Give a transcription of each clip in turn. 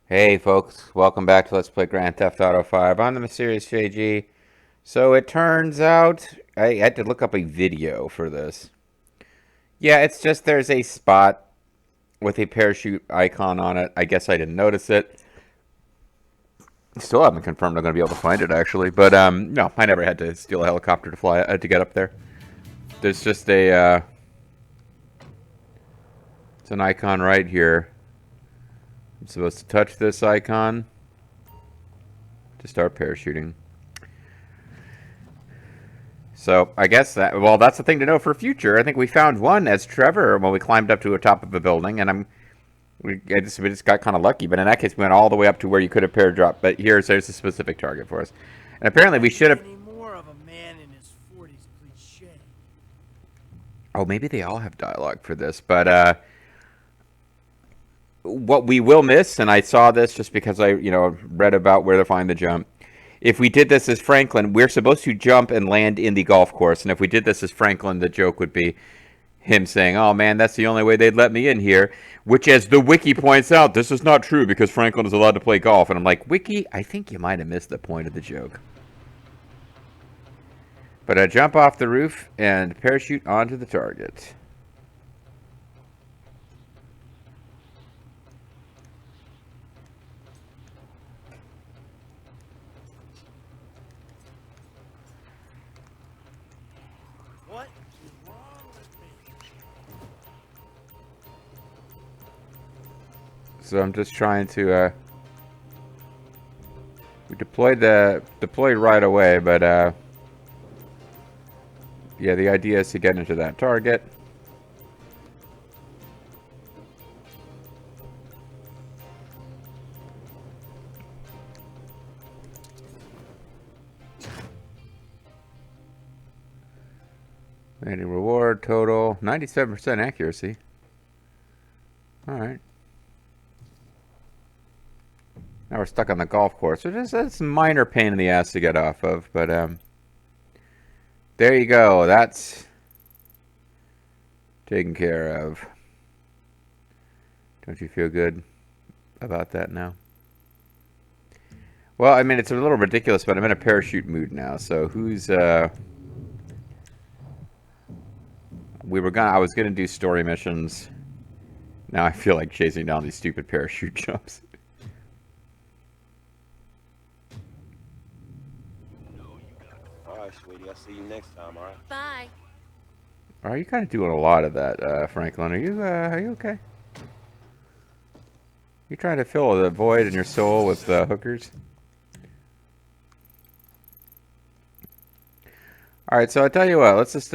Hey folks, welcome back to Let's Play Grand Theft Auto 5. I'm the Mysterious JG. So it turns out I had to look up a video for this. Yeah, it's just there's a spot with a parachute icon on it. I guess I didn't notice it. Still haven't confirmed I'm going to be able to find it actually, but no, I never had to steal a helicopter to fly to get up there. There's just a it's an icon right here. I'm supposed to touch this icon to start parachuting. So I guess that's the thing to know for future. I think we found one as Trevor when we climbed up to the top of a building, and we just got kind of lucky. But in that case, we went all the way up to where you could have paradropped. But there's a specific target for us, and apparently we should have. Any more of a man in his 40s cliche. Oh, maybe they all have dialogue for this, but what we will miss, and I saw this just because I read about where to find the jump. If we did this as Franklin, we're supposed to jump and land in the golf course. And if we did this as Franklin, the joke would be him saying, "Oh man, that's the only way they'd let me in here." Which, as the wiki points out, this is not true because Franklin is allowed to play golf. And I'm like, Wiki, I think you might have missed the point of the joke. But I jump off the roof and parachute onto the target. What is wrong with me? So I'm just trying to we deployed right away, but yeah, the idea is to get into that target. Landing reward total 97% accuracy. All right. Now we're stuck on the golf course, which is a minor pain in the ass to get off of, but there you go. That's taken care of. Don't you feel good about that now? Well, I mean, it's a little ridiculous, but I'm in a parachute mood now. So who's I was gonna do story missions. Now I feel like chasing down these stupid parachute jumps. Alright, sweetie, I'll see you next time, alright? Bye. Are you kind of doing a lot of that, Franklin? Are you okay? You trying to fill the void in your soul with hookers? All right, so I tell you what, let's just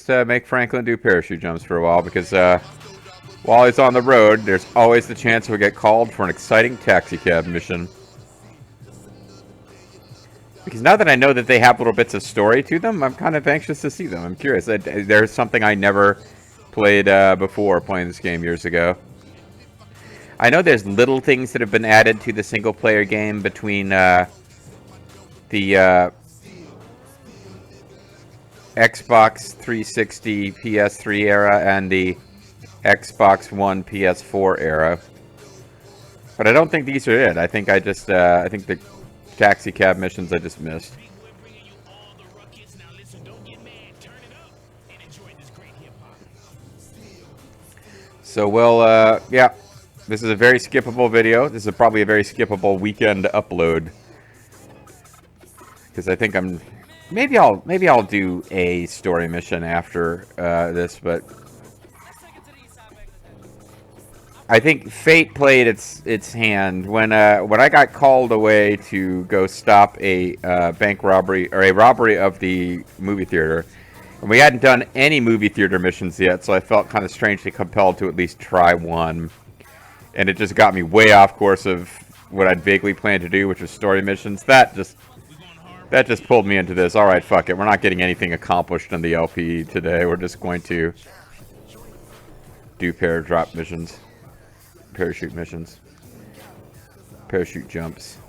make Franklin do parachute jumps for a while because while he's on the road, there's always the chance he'll get called for an exciting taxi cab mission. Because now that I know that they have little bits of story to them, I'm kind of anxious to see them. I'm curious. There's something I never played before playing this game years ago. I know there's little things that have been added to the single-player game between the Xbox 360 PS3 era and the Xbox One PS4 era. But I don't think these are it. I think I think the taxi cab missions I just missed. So yeah, this is a very skippable video. This is probably a very skippable weekend upload because I think maybe I'll do a story mission after this, but I think fate played its hand when I got called away to go stop a bank robbery or a robbery of the movie theater. And we hadn't done any movie theater missions yet, so I felt kind of strangely compelled to at least try one. And it just got me way off course of what I'd vaguely planned to do, which was story missions. That just pulled me into this. All right, fuck it. We're not getting anything accomplished in the LP today. We're just going to do paradrop missions. Parachute missions. Parachute jumps.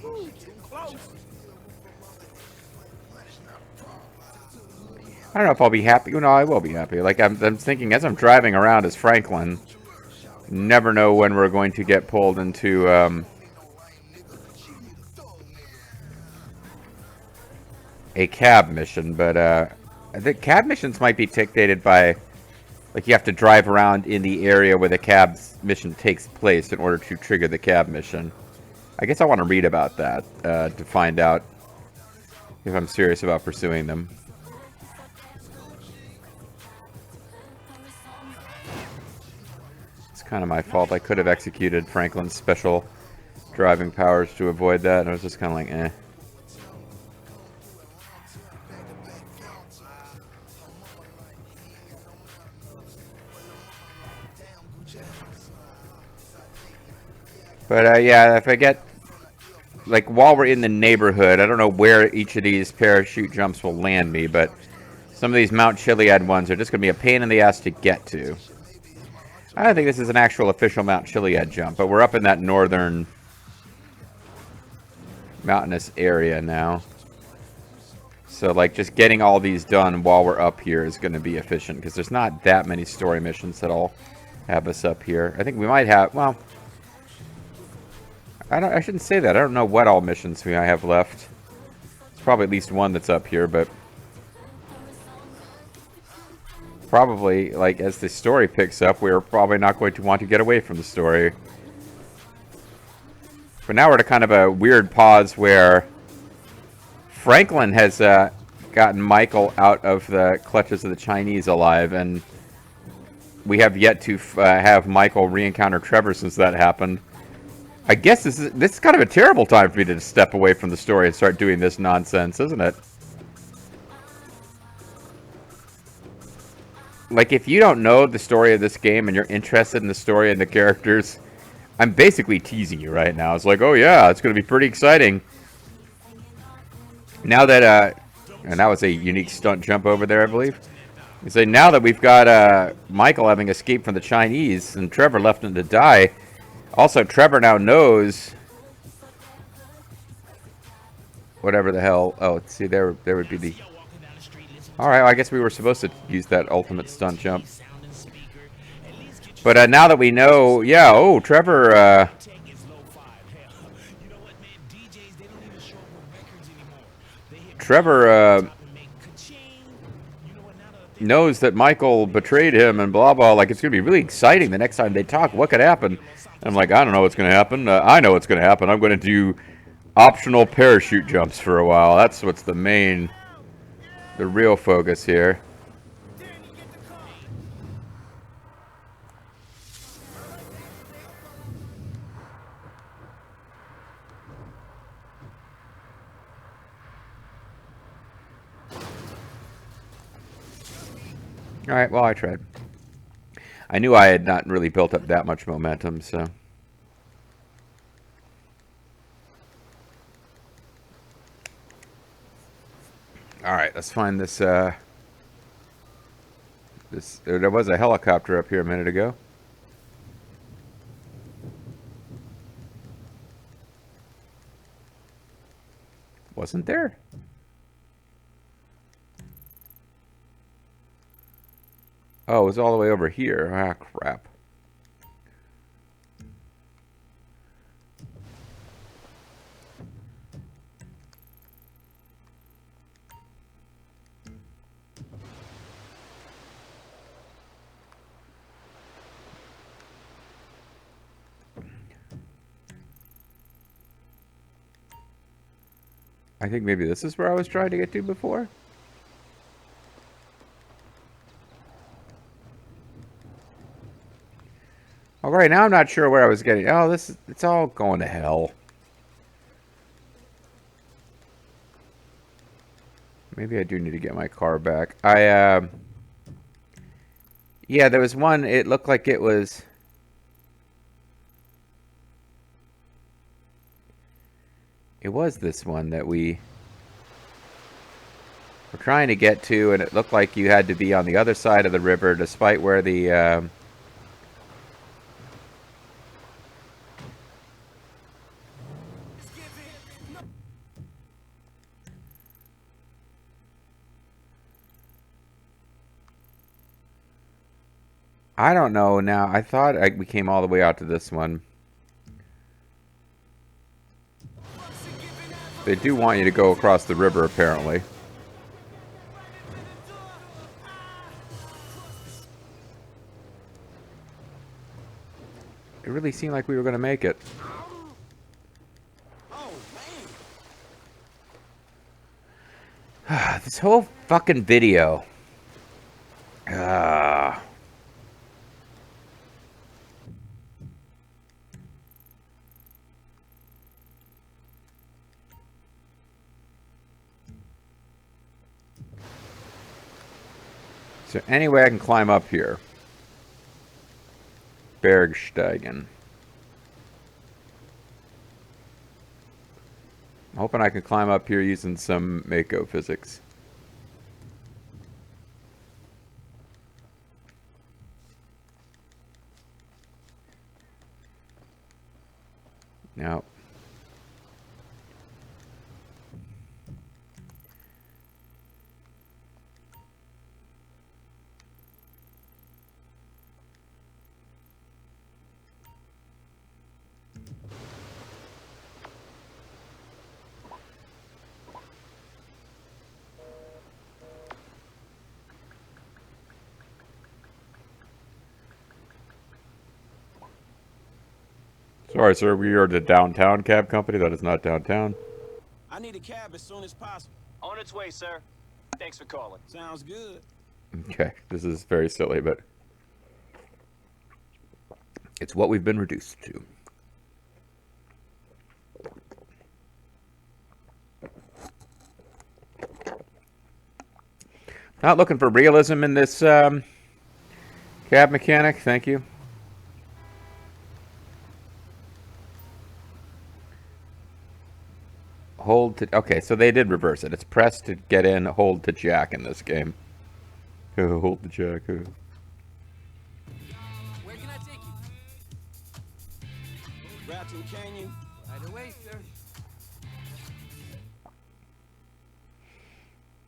Ooh, too close. I don't know if I'll be happy. No, I will be happy. Like, I'm thinking as I'm driving around as Franklin, never know when we're going to get pulled into, a cab mission. But, I think cab missions might be dictated by, like, you have to drive around in the area where the cab mission takes place in order to trigger the cab mission. I guess I want to read about that, to find out if I'm serious about pursuing them. It's kind of my fault. I could have executed Franklin's special driving powers to avoid that, and I was just kind of like, eh. But, yeah, if I get, like, while we're in the neighborhood, I don't know where each of these parachute jumps will land me, but some of these Mount Chiliad ones are just going to be a pain in the ass to get to. I don't think this is an actual official Mount Chiliad jump, but we're up in that northern mountainous area now. So, like, just getting all these done while we're up here is going to be efficient, because there's not that many story missions that'll have us up here. I think we might have, well, I shouldn't say that. I don't know what all missions we have left. There's probably at least one that's up here, but probably, like, as the story picks up, we're probably not going to want to get away from the story. But now we're at a kind of a weird pause where Franklin has gotten Michael out of the clutches of the Chinese alive, and we have yet to have Michael re-encounter Trevor since that happened. I guess this is kind of a terrible time for me to step away from the story and start doing this nonsense, isn't it? Like, if you don't know the story of this game and you're interested in the story and the characters, I'm basically teasing you right now. It's like, oh yeah, it's going to be pretty exciting. Now that, and that was a unique stunt jump over there, I believe. You say, now that we've got Michael having escaped from the Chinese and Trevor left him to die, also, Trevor now knows whatever the hell. Oh, see, there would be the... Alright, well, I guess we were supposed to use that ultimate stunt jump. But now that we know... Yeah, oh, Trevor... Trevor knows that Michael betrayed him and blah, blah. Like, it's going to be really exciting the next time they talk. What could happen? I'm like, I don't know what's going to happen. I know what's going to happen. I'm going to do optional parachute jumps for a while. That's what's the real focus here. Alright, well, I tried. I knew I had not really built up that much momentum, so... Alright, let's find this, there was a helicopter up here a minute ago. Wasn't there? Oh, it was all the way over here. Ah, crap. I think maybe this is where I was trying to get to before. All right, now I'm not sure where I was getting. Oh, it's all going to hell. Maybe I do need to get my car back. Yeah, there was one. It looked like it was... It was this one that we were trying to get to, and it looked like you had to be on the other side of the river, despite where the... I don't know now. I thought we came all the way out to this one. They do want you to go across the river, apparently. It really seemed like we were going to make it. Oh, This whole fucking video. Ah. Is there any way I can climb up here? Bergsteigen. I'm hoping I can climb up here using some Mako physics. No. Sorry, sir. We are the downtown cab company. That is not downtown. I need a cab as soon as possible. On its way, sir. Thanks for calling. Sounds good. Okay, this is very silly, but it's what we've been reduced to. Not looking for realism in this cab mechanic. Thank you. Hold to... Okay, so they did reverse it. It's press to get in, hold to jack in this game. Hold the jack. Where can I take you? Raton Canyon. Right away, sir.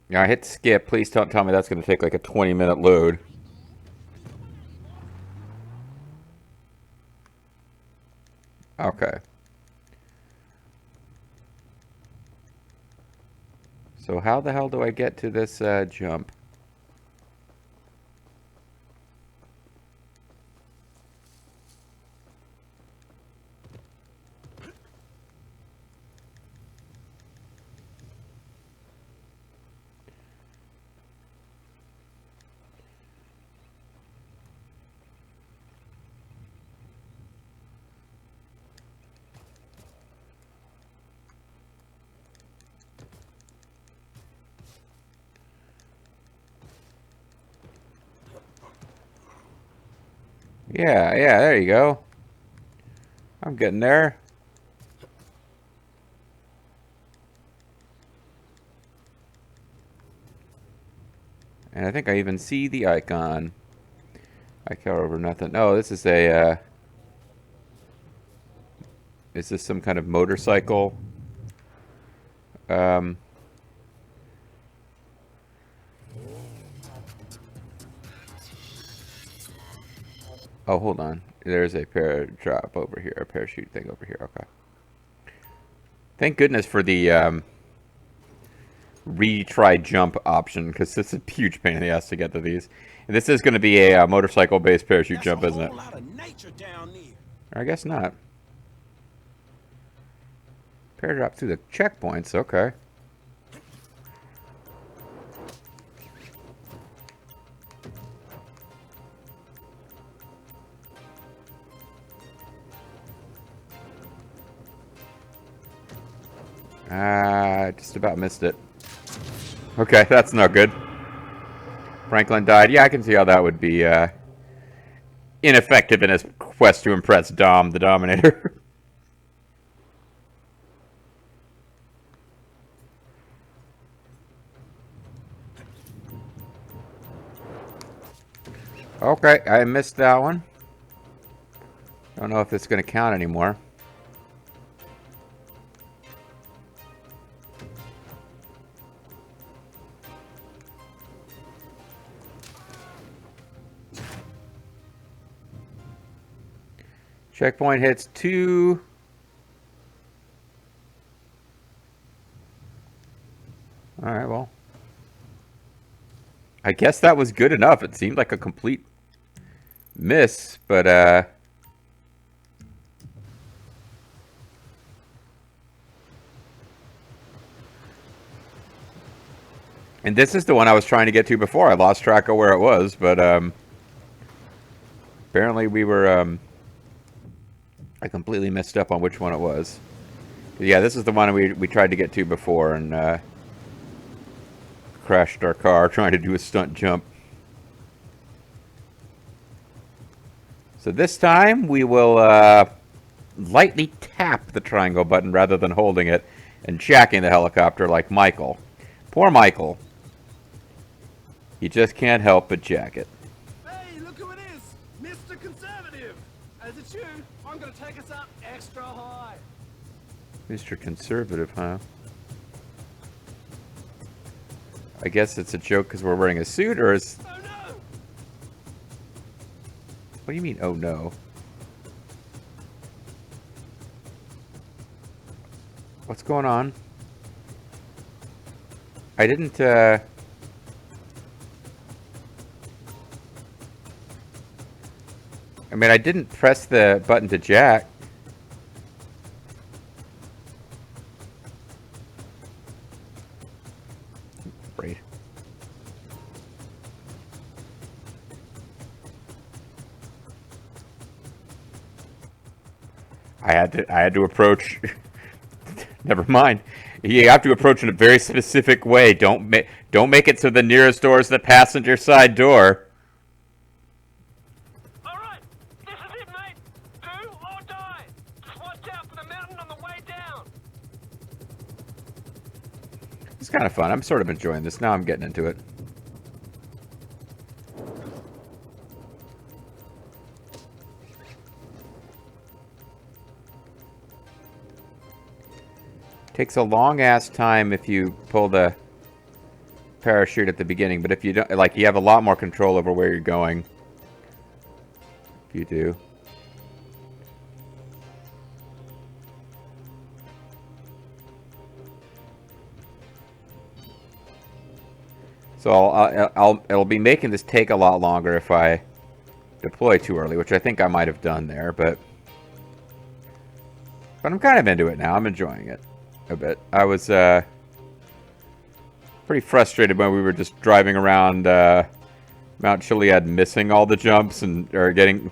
Yeah, I hit skip. Please don't tell me that's going to take like a 20-minute load. Okay. So how the hell do I get to this jump? Yeah, there you go. I'm getting there. And I think I even see the icon. I care over nothing. Oh, this is a, is this some kind of motorcycle? Oh, hold on. There's a drop over here, a parachute thing over here. Okay. Thank goodness for the retry jump option, because it's a huge pain in the ass to get to these. And this is going to be a motorcycle-based parachute jump, isn't it? That's a whole lot of nature down there. I guess not. Paradrop through the checkpoints. Okay. Just about missed it. Okay, that's not good. Franklin died. Yeah, I can see how that would be ineffective in his quest to impress Dom, the Dominator. Okay, I missed that one. Don't know if it's going to count anymore. Checkpoint hits 2. Alright, well. I guess that was good enough. It seemed like a complete miss, but and this is the one I was trying to get to before. I lost track of where it was, but apparently we were I completely messed up on which one it was. Yeah, this is the one we tried to get to before and crashed our car trying to do a stunt jump. So this time we will lightly tap the triangle button rather than holding it and jacking the helicopter like Michael. Poor Michael. He just can't help but jack it. Hey, look who it is! Mr. Conservative! As it's you, I'm gonna take us up extra high. Mr. Conservative, huh? I guess it's a joke because we're wearing a suit, or is... Oh no! What do you mean, oh no? What's going on? I didn't, I mean, I didn't press the button to jack. Great. I had to approach. Never mind. You have to approach in a very specific way. Don't make it so the nearest door is the passenger side door. All right, this is it, mate. Do or die. Just watch out for the mountain on the way down. It's kind of fun. I'm sort of enjoying this. Now I'm getting into it. Takes a long ass time if you pull the parachute at the beginning, but if you don't, like, you have a lot more control over where you're going. If you do. So it'll be making this take a lot longer if I deploy too early, which I think I might have done there, but I'm kind of into it now. I'm enjoying it a bit. I was pretty frustrated when we were just driving around Mount Chiliad missing all the jumps or getting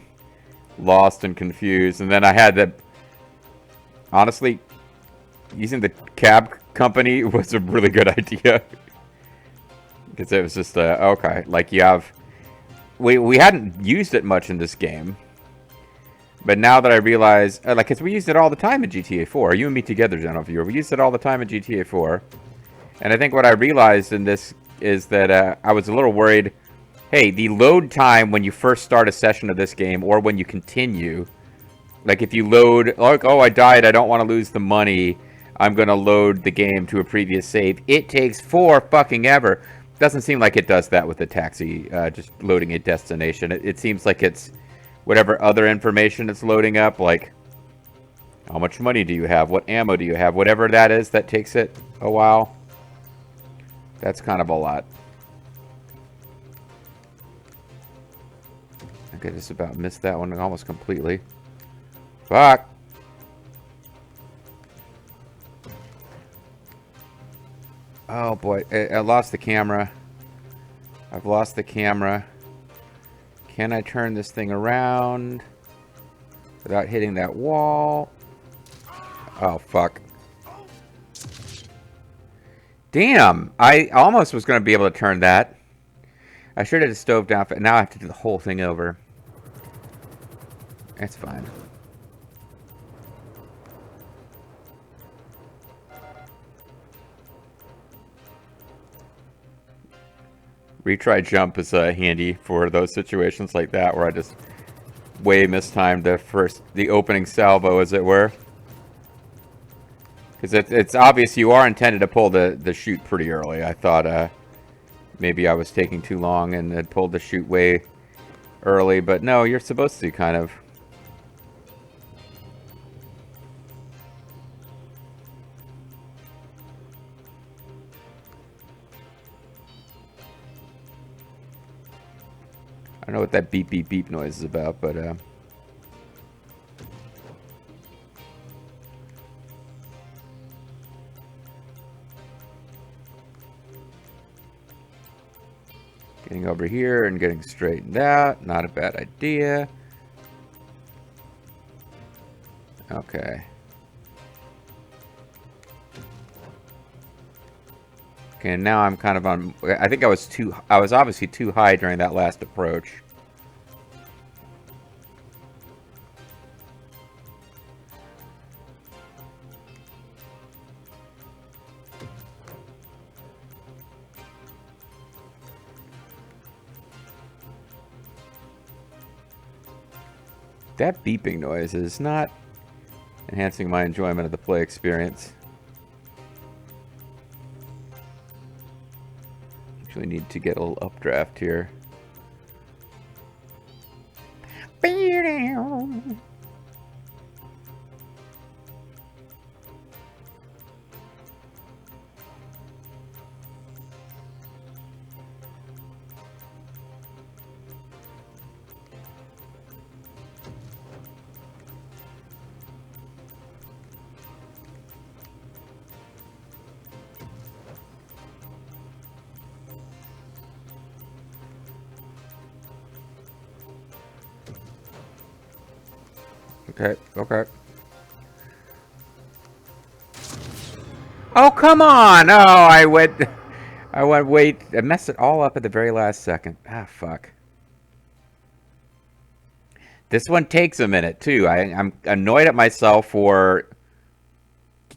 lost and confused, and then I had that. Honestly, using the cab company was a really good idea because it was just okay. Like, you have, we hadn't used it much in this game. But now that I realize, like, because we used it all the time in GTA 4. You and me together, General Viewer. We used it all the time in GTA 4. And I think what I realized in this is that I was a little worried. Hey, the load time when you first start a session of this game, or when you continue, like if you load, like, oh, I died, I don't want to lose the money, I'm going to load the game to a previous save. It takes fucking ever. Doesn't seem like it does that with the taxi, just loading a destination. It seems like it's whatever other information it's loading up, like how much money do you have, what ammo do you have, whatever that is that takes it a while. That's kind of a lot. Okay, just about missed that one almost completely. Fuck. Oh boy, I lost the camera. I've lost the camera. Can I turn this thing around without hitting that wall? Oh, fuck. Damn! I almost was going to be able to turn that. I should have just stove down, but now I have to do the whole thing over. That's fine. Retry jump is handy for those situations like that where I just way mistimed the opening salvo, as it were. Because it's obvious you are intended to pull the chute pretty early. I thought maybe I was taking too long and had pulled the chute way early, but no, you're supposed to kind of I don't know what that beep beep beep noise is about, but getting over here and getting straightened out, not a bad idea. Okay. Okay, now I'm kind of on. I think I was obviously too high during that last approach. That beeping noise is not enhancing my enjoyment of the play experience. Actually need to get a little updraft here. Okay, okay. Oh, come on! Oh, I went wait, I messed it all up at the very last second. Ah, fuck. This one takes a minute, too. I'm annoyed at myself for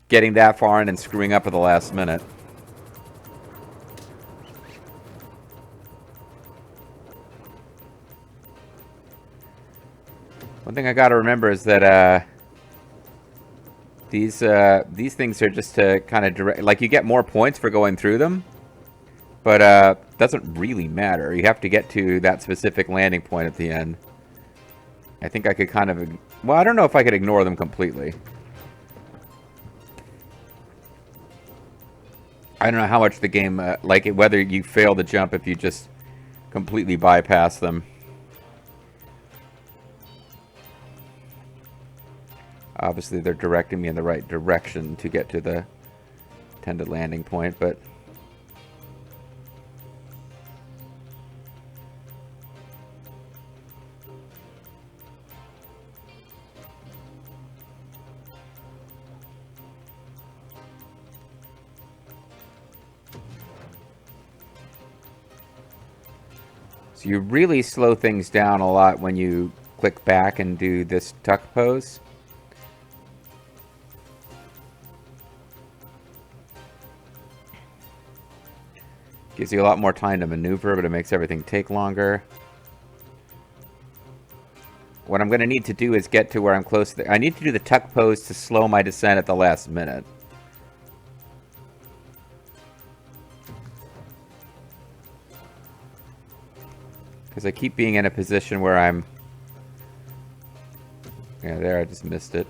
getting that far in and screwing up at the last minute. One thing I gotta remember is that these things are just to kind of direct, like you get more points for going through them, but doesn't really matter. You have to get to that specific landing point at the end. I think I could kind of, well, I don't know if I could ignore them completely. I don't know how much the game, like whether you fail the jump if you just completely bypass them. Obviously, they're directing me in the right direction to get to the intended landing point, but... So you really slow things down a lot when you click back and do this tuck pose. Gives you a lot more time to maneuver, but it makes everything take longer. What I'm going to need to do is get to where I'm close to I need to do the tuck pose to slow my descent at the last minute. Because I keep being in a position where I'm... Yeah, there, I just missed it.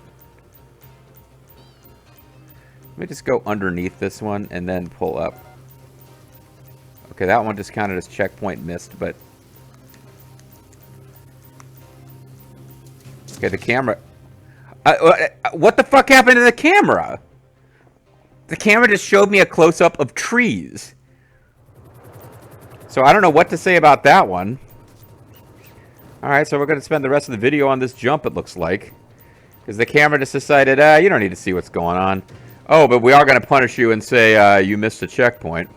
Let me just go underneath this one and then pull up. Okay, that one just counted as checkpoint missed, but... Okay, the camera... what the fuck happened to the camera? The camera just showed me a close-up of trees. So I don't know what to say about that one. Alright, so we're going to spend the rest of the video on this jump, it looks like. Because the camera just decided, you don't need to see what's going on. Oh, but we are going to punish you and say you missed a checkpoint.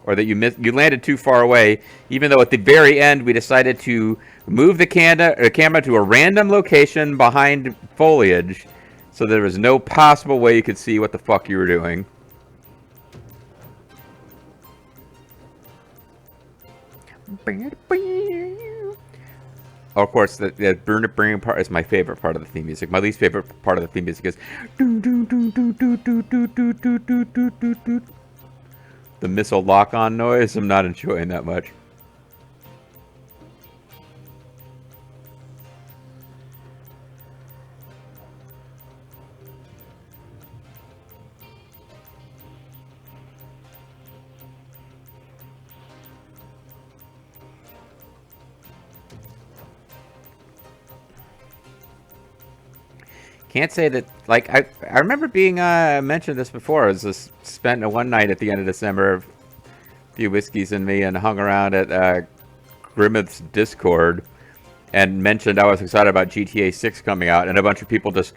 Or that you landed too far away, even though at the very end we decided to move the camera to a random location behind foliage, so there was no possible way you could see what the fuck you were doing. Of course, the burning part is my favorite part of the theme music. My least favorite part of the theme music is the missile lock-on noise. I'm not enjoying that much. Can't say that, like, I remember being mentioned this before. I was just spent a one night at the end of December, a few whiskeys in me, and hung around at Grimmeth's Discord and mentioned I was excited about GTA 6 coming out, and a bunch of people just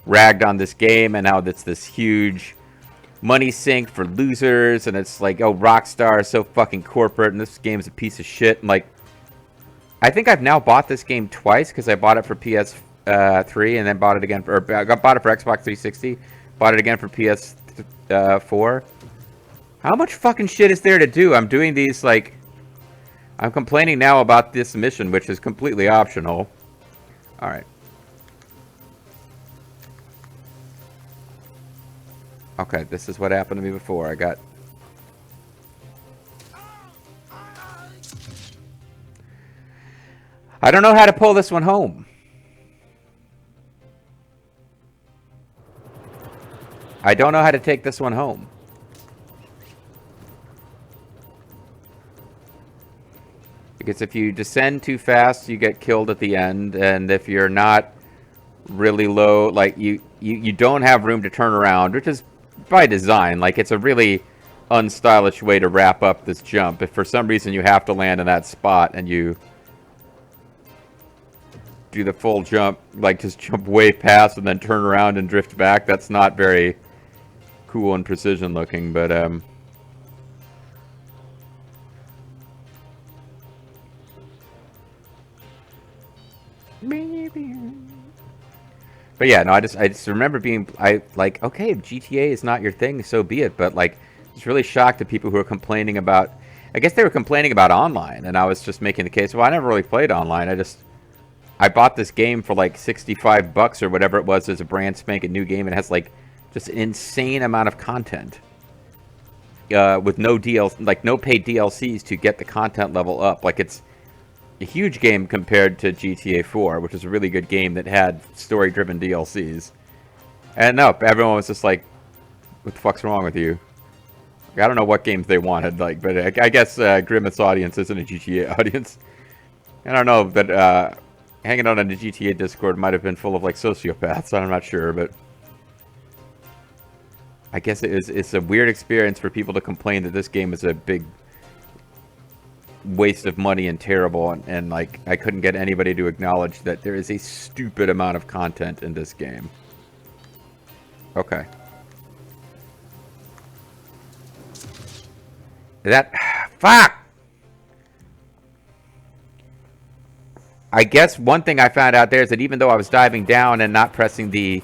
ragged on this game and how it's this huge money sink for losers, and it's like, oh, Rockstar is so fucking corporate, and this game's a piece of shit. And like, I think I've now bought this game twice because I bought it for PS3 and then bought it again for, or I bought it for Xbox 360, bought it again for PS4. How much fucking shit is there to do? I'm doing these, like, I'm complaining now about this mission, which is completely optional. Alright. Okay, this is what happened to me before. I got... I don't know how to pull this one home. I don't know how to take this one home. Because if you descend too fast, you get killed at the end, and if you're not really low, like, you don't have room to turn around, which is by design. Like, it's a really unstylish way to wrap up this jump. If for some reason you have to land in that spot and you do the full jump, like just jump way past and then turn around and drift back, that's not very cool and precision looking, but but yeah, no, I just remember being, like, okay, if GTA is not your thing, so be it. But like, it's really shocked at people who are complaining about, I guess they were complaining about online, and I was just making the case, well, I never really played online. I bought this game for like $65 or whatever it was as a brand spanking new game, and it has like just an insane amount of content. With no no paid DLCs to get the content level up. Like, it's a huge game compared to GTA 4, which is a really good game that had story-driven DLCs. And no, everyone was just like, what the fuck's wrong with you? I don't know what games they wanted, like, but I guess Grimmeth's audience isn't a GTA audience. I don't know, but hanging out on the GTA Discord might have been full of, like, sociopaths. I'm not sure, but I guess it's a weird experience for people to complain that this game is a big waste of money and terrible, and like, I couldn't get anybody to acknowledge that there is a stupid amount of content in this game. Okay. Fuck! I guess one thing I found out there is that even though I was diving down and not pressing the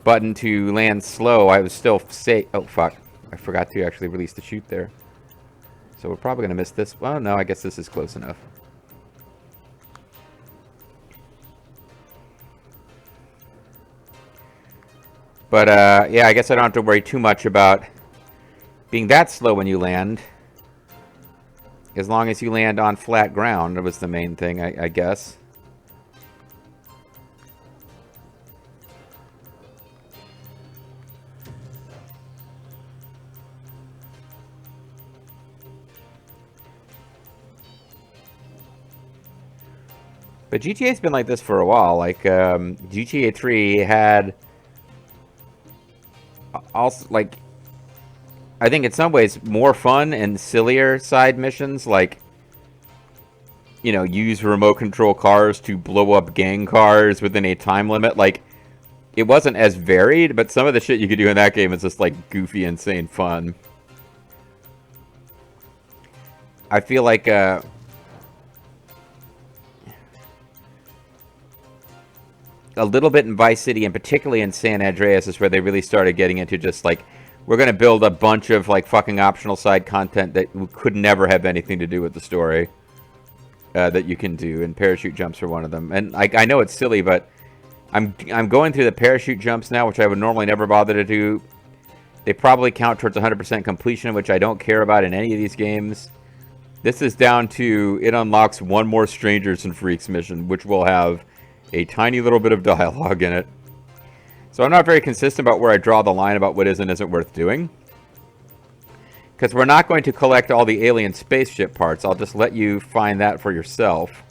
button to land slow, I was still safe. Oh, fuck. I forgot to actually release the chute there. So we're probably going to miss this. Well, no, I guess this is close enough. But, yeah, I guess I don't have to worry too much about being that slow when you land. As long as you land on flat ground, that was the main thing, I guess. But GTA's been like this for a while. Like, GTA 3 had also, like, I think in some ways more fun and sillier side missions, like, you know, use remote control cars to blow up gang cars within a time limit. Like, it wasn't as varied, but some of the shit you could do in that game is just, like, goofy, insane fun. I feel like, a little bit in Vice City, and particularly in San Andreas, is where they really started getting into just, like, we're going to build a bunch of, like, fucking optional side content that could never have anything to do with the story that you can do, and parachute jumps are one of them. And, like, I know it's silly, but I'm going through the parachute jumps now, which I would normally never bother to do. They probably count towards 100% completion, which I don't care about in any of these games. This is down to, it unlocks one more Strangers and Freaks mission, which will have a tiny little bit of dialogue in it. So I'm not very consistent about where I draw the line about what is and isn't worth doing. Because we're not going to collect all the alien spaceship parts. I'll just let you find that for yourself.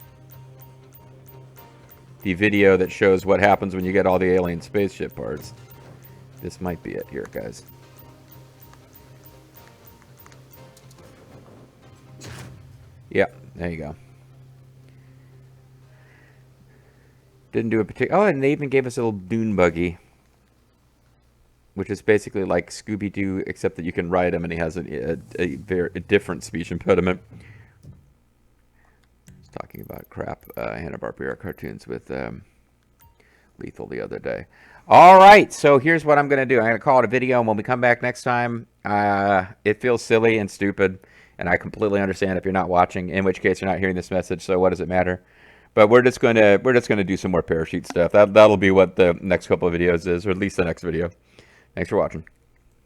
the video that shows what happens when you get all the alien spaceship parts. This might be it here, guys. Yeah, there you go. Didn't do a particular... Oh, and they even gave us a little dune buggy, which is basically like Scooby-Doo, except that you can ride him and he has a different speech impediment. I was talking about crap Hanna-Barbera cartoons with Lethal the other day. All right, so here's what I'm going to do. I'm going to call it a video, and when we come back next time, it feels silly and stupid, and I completely understand if you're not watching, in which case you're not hearing this message, so what does it matter? But we're just going to do some more parachute stuff. That'll be what the next couple of videos is, or at least the next video. Thanks for watching.